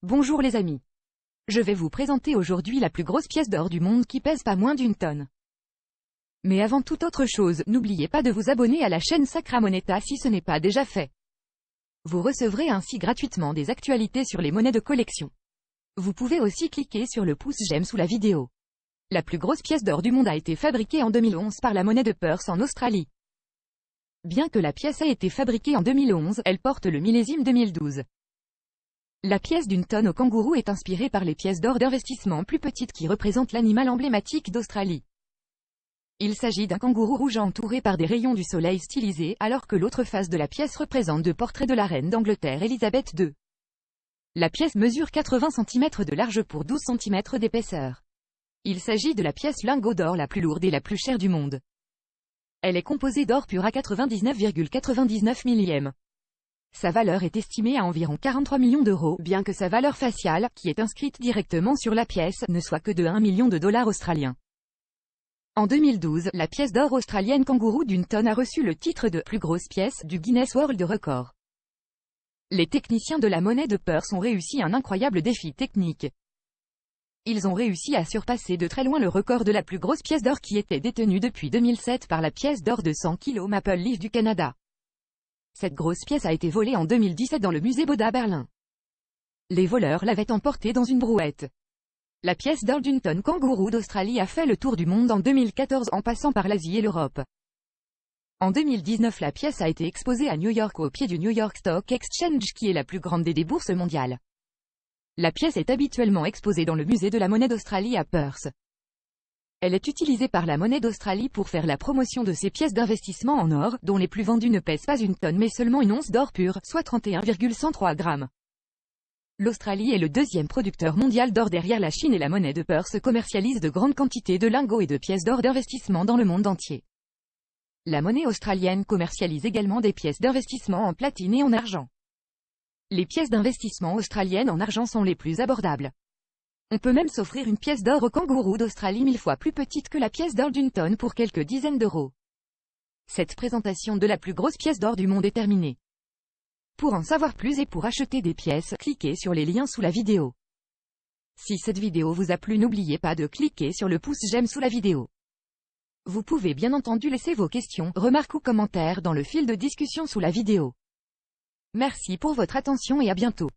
Bonjour les amis. Je vais vous présenter aujourd'hui la plus grosse pièce d'or du monde qui pèse pas moins d'1 tonne. Mais avant toute autre chose, n'oubliez pas de vous abonner à la chaîne Sacra Moneta si ce n'est pas déjà fait. Vous recevrez ainsi gratuitement des actualités sur les monnaies de collection. Vous pouvez aussi cliquer sur le pouce j'aime sous la vidéo. La plus grosse pièce d'or du monde a été fabriquée en 2011 par la monnaie de Perth en Australie. Bien que la pièce ait été fabriquée en 2011, elle porte le millésime 2012. La pièce d'1 tonne au kangourou est inspirée par les pièces d'or d'investissement plus petites qui représentent l'animal emblématique d'Australie. Il s'agit d'un kangourou rouge entouré par des rayons du soleil stylisés, alors que l'autre face de la pièce représente deux portraits de la reine d'Angleterre Élisabeth II. La pièce mesure 80 cm de large pour 12 cm d'épaisseur. Il s'agit de la pièce lingot d'or la plus lourde et la plus chère du monde. Elle est composée d'or pur à 99,99 millième. Sa valeur est estimée à environ 43 millions d'euros, bien que sa valeur faciale, qui est inscrite directement sur la pièce, ne soit que de 1 million de dollars australiens. En 2012, la pièce d'or australienne kangourou d'1 tonne a reçu le titre de « plus grosse pièce » du Guinness World Record. Les techniciens de la monnaie de Perth ont réussi un incroyable défi technique. Ils ont réussi à surpasser de très loin le record de la plus grosse pièce d'or qui était détenue depuis 2007 par la pièce d'or de 100 kg Maple Leaf du Canada. Cette grosse pièce a été volée en 2017 dans le musée Bode à Berlin. Les voleurs l'avaient emportée dans une brouette. La pièce d'or d'1 tonne kangourou d'Australie a fait le tour du monde en 2014 en passant par l'Asie et l'Europe. En 2019, la pièce a été exposée à New York au pied du New York Stock Exchange qui est la plus grande des bourses mondiales. La pièce est habituellement exposée dans le musée de la monnaie d'Australie à Perth. Elle est utilisée par la monnaie d'Australie pour faire la promotion de ses pièces d'investissement en or, dont les plus vendues ne pèsent pas 1 tonne mais seulement une once d'or pur, soit 31,103 grammes. L'Australie est le deuxième producteur mondial d'or derrière la Chine et la monnaie de Perth commercialise de grandes quantités de lingots et de pièces d'or d'investissement dans le monde entier. La monnaie australienne commercialise également des pièces d'investissement en platine et en argent. Les pièces d'investissement australiennes en argent sont les plus abordables. On peut même s'offrir une pièce d'or au kangourou d'Australie 1000 fois plus petite que la pièce d'or d'1 tonne pour quelques dizaines d'euros. Cette présentation de la plus grosse pièce d'or du monde est terminée. Pour en savoir plus et pour acheter des pièces, cliquez sur les liens sous la vidéo. Si cette vidéo vous a plu, n'oubliez pas de cliquer sur le pouce j'aime sous la vidéo. Vous pouvez bien entendu laisser vos questions, remarques ou commentaires dans le fil de discussion sous la vidéo. Merci pour votre attention et à bientôt.